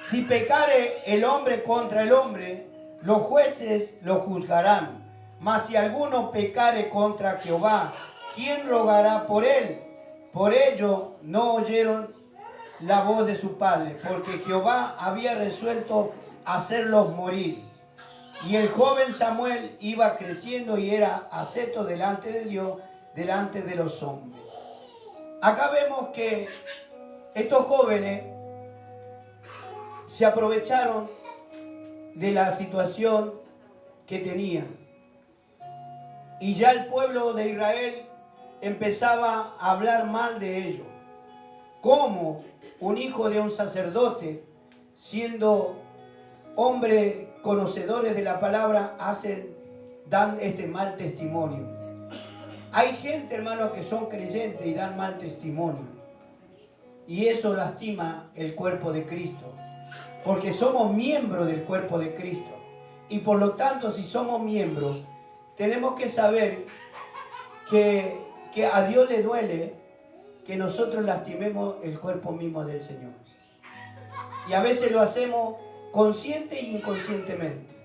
Si pecare el hombre contra el hombre, los jueces lo juzgarán. Mas si alguno pecare contra Jehová, ¿quién rogará por él? Por ello no oyeron la voz de su padre, porque Jehová había resuelto hacerlos morir. Y el joven Samuel iba creciendo y era acepto delante de Dios, delante de los hombres. Acá vemos que estos jóvenes se aprovecharon de la situación que tenían. Y ya el pueblo de Israel empezaba a hablar mal de ellos. ¿Cómo un hijo de un sacerdote, siendo hombres conocedores de la palabra, dan este mal testimonio? Hay gente, hermanos, que son creyentes y dan mal testimonio. Y eso lastima el cuerpo de Cristo. Porque somos miembros del cuerpo de Cristo. Y por lo tanto, si somos miembros, tenemos que saber que a Dios le duele que nosotros lastimemos el cuerpo mismo del Señor. Y a veces lo hacemos consciente e inconscientemente.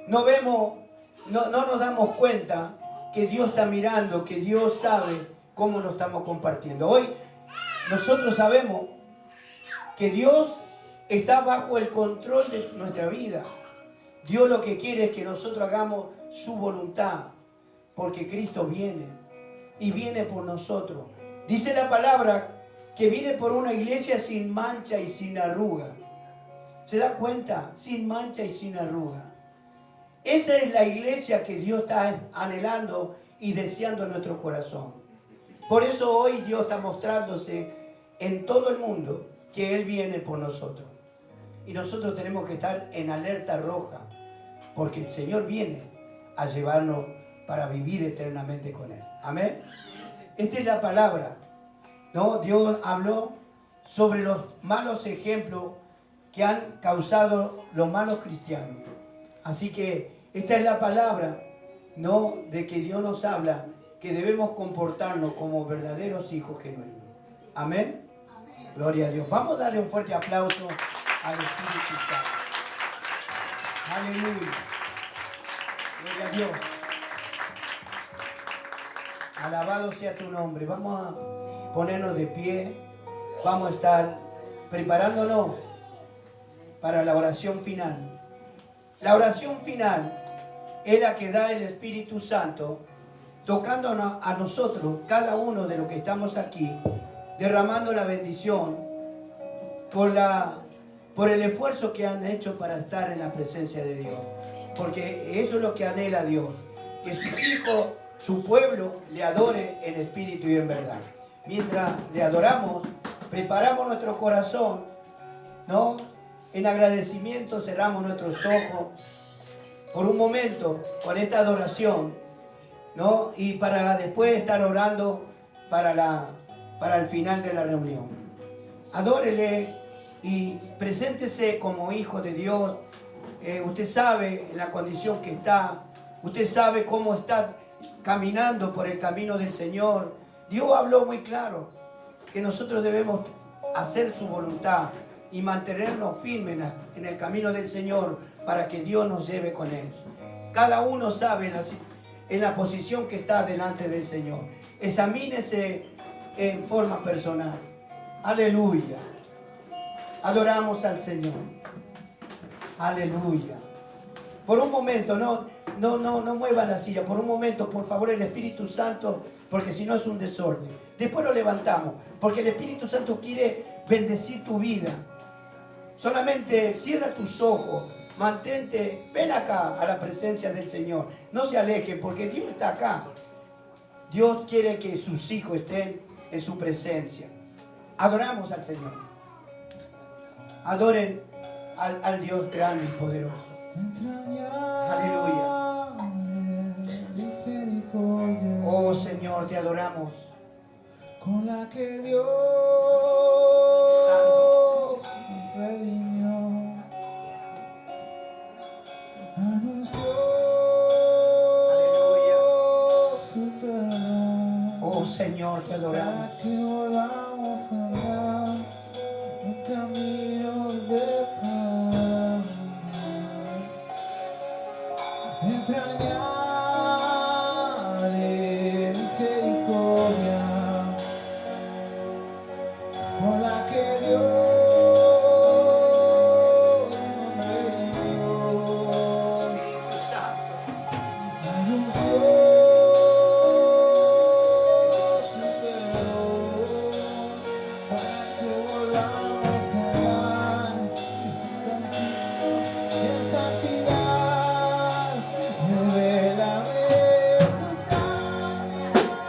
no vemos, no nos damos cuenta que Dios está mirando, que Dios sabe cómo nos estamos compartiendo. Hoy nosotros sabemos que Dios está bajo el control de nuestra vida. Dios lo que quiere es que nosotros hagamos su voluntad, porque Cristo viene y viene por nosotros. Dice la palabra que viene por una iglesia sin mancha y sin arruga. ¿Se da cuenta? Sin mancha y sin arruga. Esa es la iglesia que Dios está anhelando y deseando en nuestro corazón. Por eso hoy Dios está mostrándose en todo el mundo que Él viene por nosotros. Y nosotros tenemos que estar en alerta roja, porque el Señor viene a llevarnos para vivir eternamente con Él. Amén. Esta es la palabra, ¿no? Dios habló sobre los malos ejemplos que han causado los malos cristianos. Así que esta es la palabra, ¿no? De que Dios nos habla, que debemos comportarnos como verdaderos hijos genuinos. Amén. Amén. Gloria a Dios. Vamos a darle un fuerte aplauso al Espíritu Santo. Aleluya. Gloria a Dios. Alabado sea tu nombre. Vamos a ponernos de pie. Vamos a estar preparándonos para la oración final. La oración final es la que da el Espíritu Santo, tocándonos a nosotros, cada uno de los que estamos aquí, derramando la bendición por el esfuerzo que han hecho para estar en la presencia de Dios. Porque eso es lo que anhela Dios, que sus hijos, su pueblo, le adore en espíritu y en verdad. Mientras le adoramos, preparamos nuestro corazón, ¿no? En agradecimiento cerramos nuestros ojos por un momento con esta adoración, ¿no? Y para después estar orando para el final de la reunión. Adórele y preséntese como hijo de Dios. Usted sabe la condición que está. Usted sabe cómo está caminando por el camino del Señor. Dios habló muy claro que nosotros debemos hacer su voluntad y mantenernos firmes en el camino del Señor para que Dios nos lleve con Él. Cada uno sabe en la posición que está delante del Señor. Examínese en forma personal. Aleluya. Adoramos al Señor. Aleluya. Por un momento, no muevan la silla. Por un momento, por favor, el Espíritu Santo, porque si no es un desorden. Después lo levantamos, porque el Espíritu Santo quiere bendecir tu vida. Solamente cierra tus ojos, mantente, ven acá a la presencia del Señor. No se alejen, porque Dios está acá. Dios quiere que sus hijos estén en su presencia. Adoramos al Señor. Adoren al Dios grande y poderoso. Aleluya. Oh Señor, te adoramos. Con la que Dios Santo. nos redimió, anunció su perdón. Oh Señor, te adoramos. Para que volvamos a andar en caminos de paz. Entrañable misericordia, con la que Dios nos redimió, Espíritu Santo. anunció su perdón, para que volvamos a andar tranquilos en santidad. Revélame tu santidad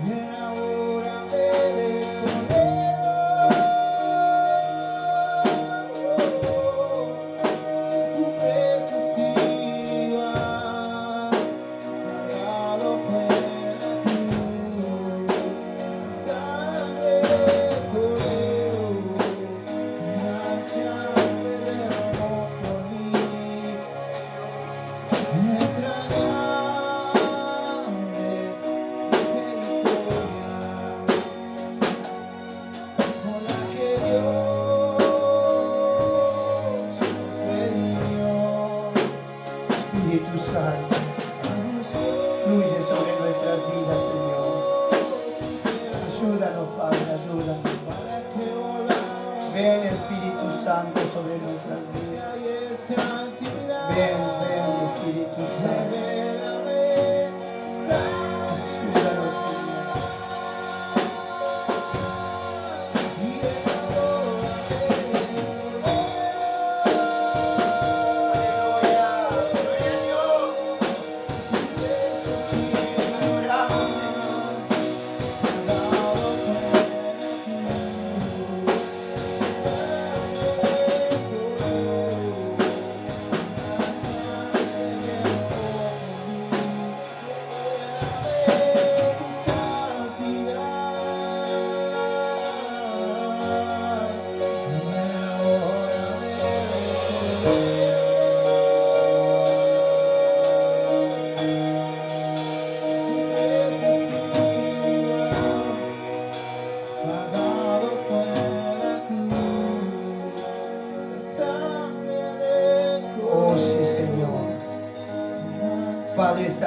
y enamórame del Cordero, un precio sin igual, pagado fue en la cruz.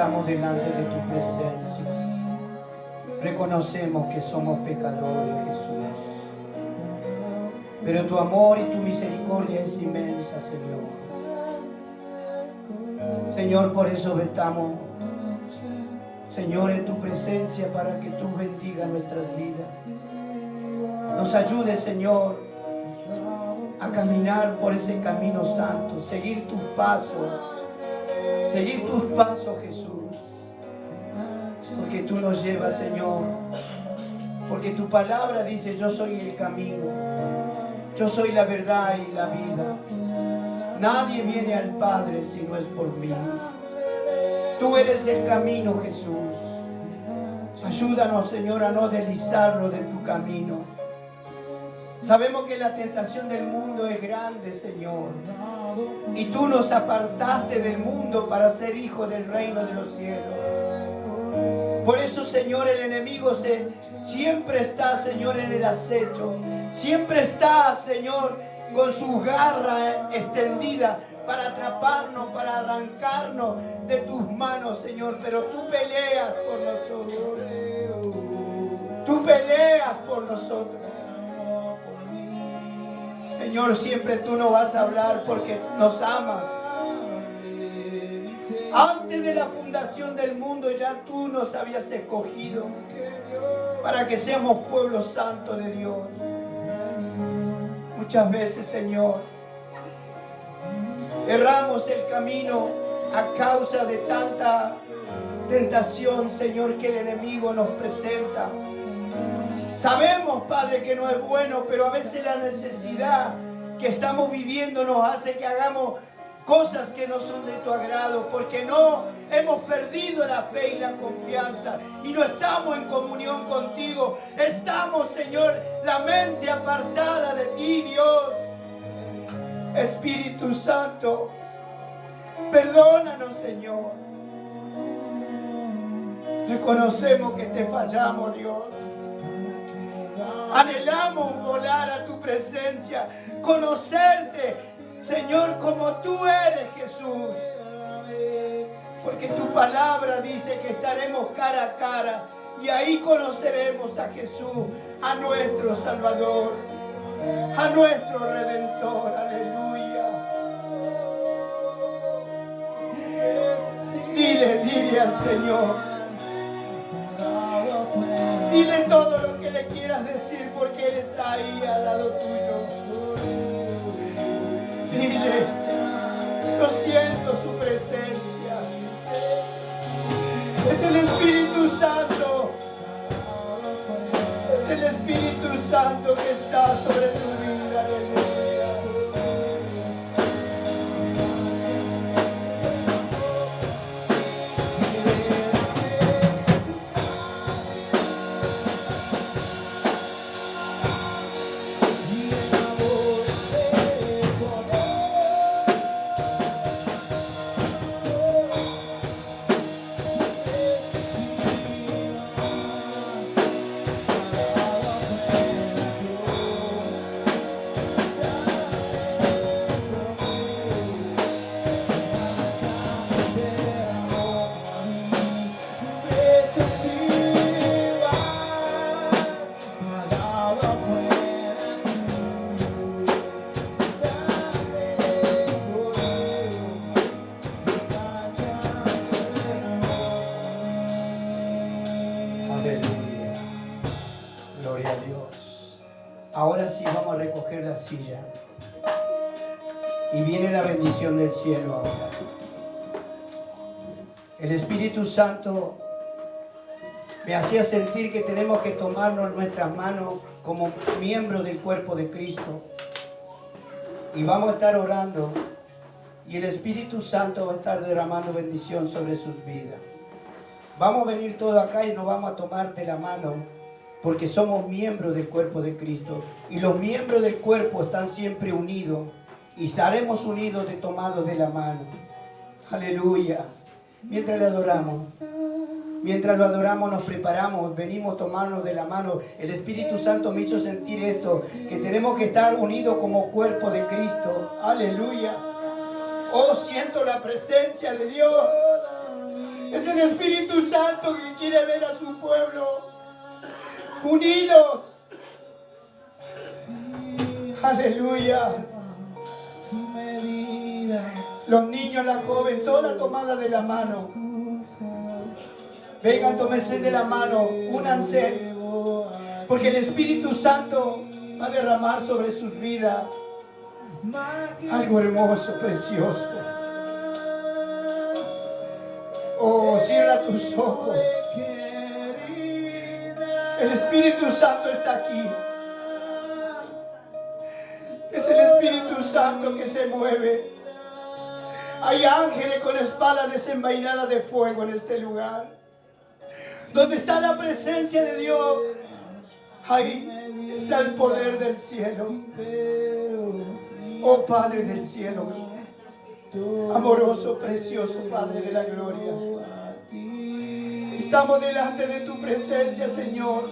estamos delante de tu presencia. Reconocemos que somos pecadores, Jesús. Pero tu amor y tu misericordia es inmensa, Señor. Señor, por eso estamos, Señor, en tu presencia para que tú bendigas nuestras vidas. Nos ayudes, Señor, a caminar por ese camino santo, seguir tus pasos, Jesús. Porque tú nos llevas, Señor. Porque tu palabra dice: yo soy el camino, yo soy la verdad y la vida. Nadie viene al Padre si no es por mí. Tú eres el camino, Jesús. Ayúdanos, Señor, a no deslizarnos de tu camino. Sabemos que la tentación del mundo es grande, Señor. Y tú nos apartaste del mundo para ser hijos del reino de los cielos. Por eso, Señor, el enemigo siempre está, Señor, en el acecho. Siempre está, Señor, con su garra extendida para atraparnos, para arrancarnos de tus manos, Señor. Pero tú peleas por nosotros. Tú peleas por nosotros. Señor, siempre tú nos vas a hablar porque nos amas. Antes de la fundación del mundo ya tú nos habías escogido para que seamos pueblo santo de Dios. Muchas veces, Señor, erramos el camino a causa de tanta tentación, Señor, que el enemigo nos presenta. Sabemos, Padre, que no es bueno, pero a veces la necesidad que estamos viviendo nos hace que hagamos cosas que no son de tu agrado, porque no hemos perdido la fe y la confianza y no estamos en comunión contigo. Estamos, Señor, la mente apartada de ti, Dios. Espíritu Santo, perdónanos, Señor. Reconocemos que te fallamos, Dios. Anhelamos volar a tu presencia, conocerte, Señor, como tú eres, Jesús. Porque tu palabra dice que estaremos cara a cara y ahí conoceremos a Jesús, a nuestro Salvador, a nuestro Redentor. Aleluya. Dile al Señor. Dile todo lo que le quieras decir porque Él está ahí al lado tuyo. Dile, yo siento su presencia. Es el Espíritu Santo. Es el Espíritu Santo que está sobre tu vida. Aleluya. Ahora sí vamos a recoger la silla. Y viene la bendición del cielo ahora. El Espíritu Santo me hacía sentir que tenemos que tomarnos nuestras manos como miembros del cuerpo de Cristo. Y vamos a estar orando. Y el Espíritu Santo va a estar derramando bendición sobre sus vidas. Vamos a venir todos acá y nos vamos a tomar de la mano. Porque somos miembros del cuerpo de Cristo. Y los miembros del cuerpo están siempre unidos. Y estaremos unidos tomados de la mano. Aleluya. Mientras le adoramos. Mientras lo adoramos, nos preparamos. Venimos a tomarnos de la mano. El Espíritu Santo me hizo sentir esto. Que tenemos que estar unidos como cuerpo de Cristo. Aleluya. Oh, siento la presencia de Dios. Es el Espíritu Santo que quiere ver a su pueblo unidos. Aleluya. Sin medida, Los niños, la joven, toda tomada de la mano. Vengan, tómense de la mano, únanse. Porque el Espíritu Santo va a derramar sobre sus vidas algo hermoso, precioso. Oh, cierra tus ojos. El Espíritu Santo está aquí. Es el Espíritu Santo que se mueve. Hay ángeles con espadas desenvainadas de fuego en este lugar. Donde está la presencia de Dios, ahí está el poder del cielo. Oh Padre del cielo, amoroso, precioso Padre de la gloria. Estamos delante de tu presencia, Señor.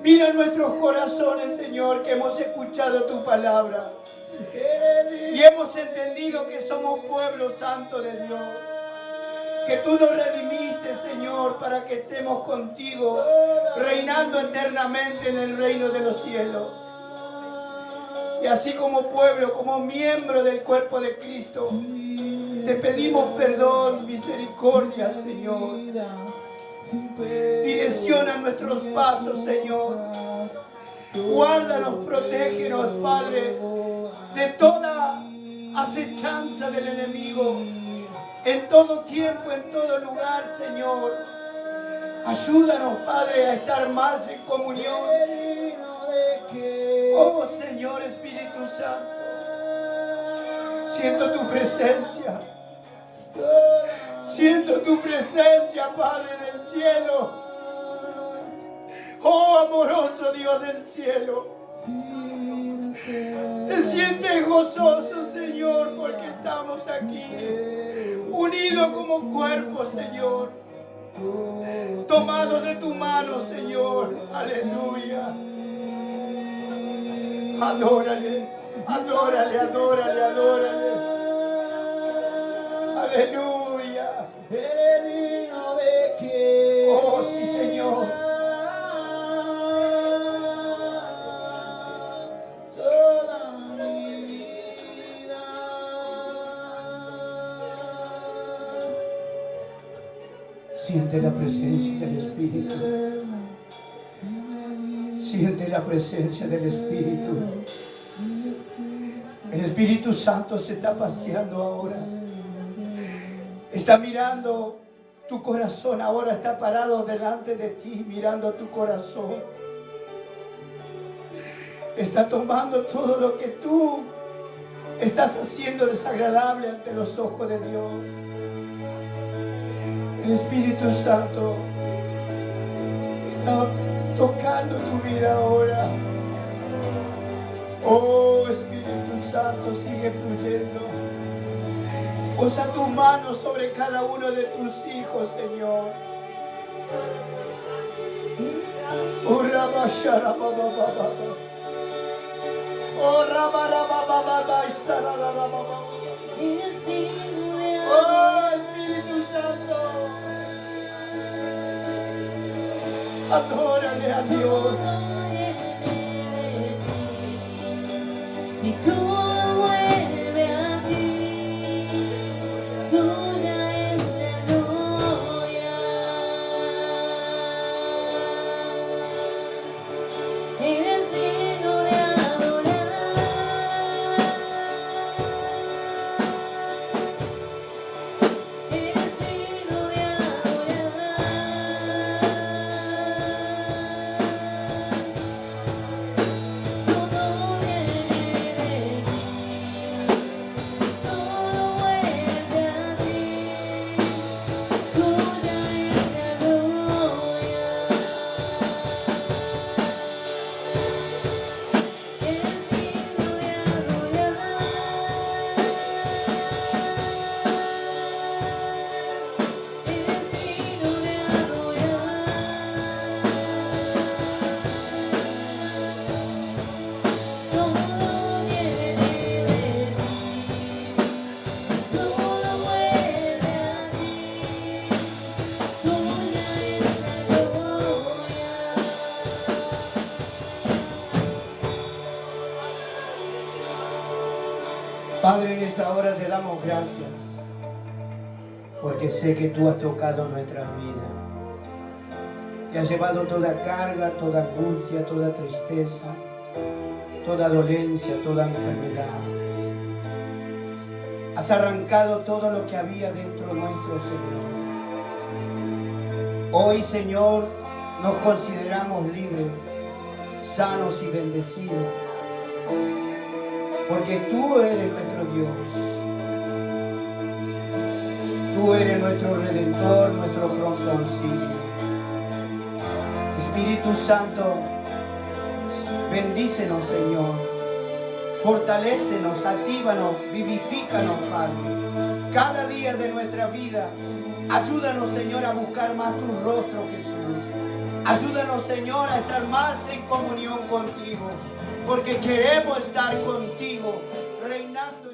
Mira nuestros corazones, Señor, que hemos escuchado tu palabra y hemos entendido que somos pueblo santo de Dios, que tú nos redimiste, Señor, para que estemos contigo, reinando eternamente en el reino de los cielos. Y así como pueblo, como miembro del cuerpo de Cristo, te pedimos perdón, misericordia, Señor. Direcciona nuestros pasos, Señor. Guárdanos, protégenos, Padre, de toda acechanza del enemigo. En todo tiempo, en todo lugar, Señor. Ayúdanos, Padre, a estar más en comunión. Oh, Señor Espíritu Santo. Siento tu presencia. Siento tu presencia, Padre del cielo. Oh, amoroso Dios del cielo. Te sientes gozoso, Señor, porque estamos aquí, unidos como cuerpo, Señor. Tomados de tu mano, Señor. Aleluya. Adórale, adórale, adórale, adórale. Aleluya. Eres digno de que. Oh, sí, Señor. Toda mi vida. Siente la presencia del Espíritu. Siente la presencia del Espíritu. El Espíritu Santo se está paseando ahora. Está mirando tu corazón. Ahora está parado delante de ti, mirando tu corazón. Está tomando todo lo que tú estás haciendo desagradable ante los ojos de Dios. El Espíritu Santo está tocando tu vida ahora. Oh, Espíritu Santo, sigue fluyendo. Posa tus manos sobre cada uno de tus hijos, Señor. Oh, Rabashara, Baba, Baba. Oh, Rabara, Baba, Baba, Sarara, Baba, Baba. Oh, Espíritu Santo. Adórale a Dios. Y todo vuelve a ti, tuya es la gloria. Eres digno de adorar. Eres digno de adorar. Padre, en esta hora te damos gracias, porque sé que tú has tocado nuestras vidas. Te has llevado toda carga, toda angustia, toda tristeza, toda dolencia, toda enfermedad. Has arrancado todo lo que había dentro nuestro, Señor. Hoy, Señor, nos consideramos libres, sanos y bendecidos, porque tú eres nuestro Dios. Tú eres nuestro Redentor, nuestro pronto auxilio. Espíritu Santo, bendícenos, Señor. Fortalécenos, actívanos, vivifícanos, Padre. Cada día de nuestra vida, ayúdanos, Señor, a buscar más tu rostro, Jesús. Ayúdanos, Señor, a estar más en comunión contigo, porque queremos estar contigo, reinando.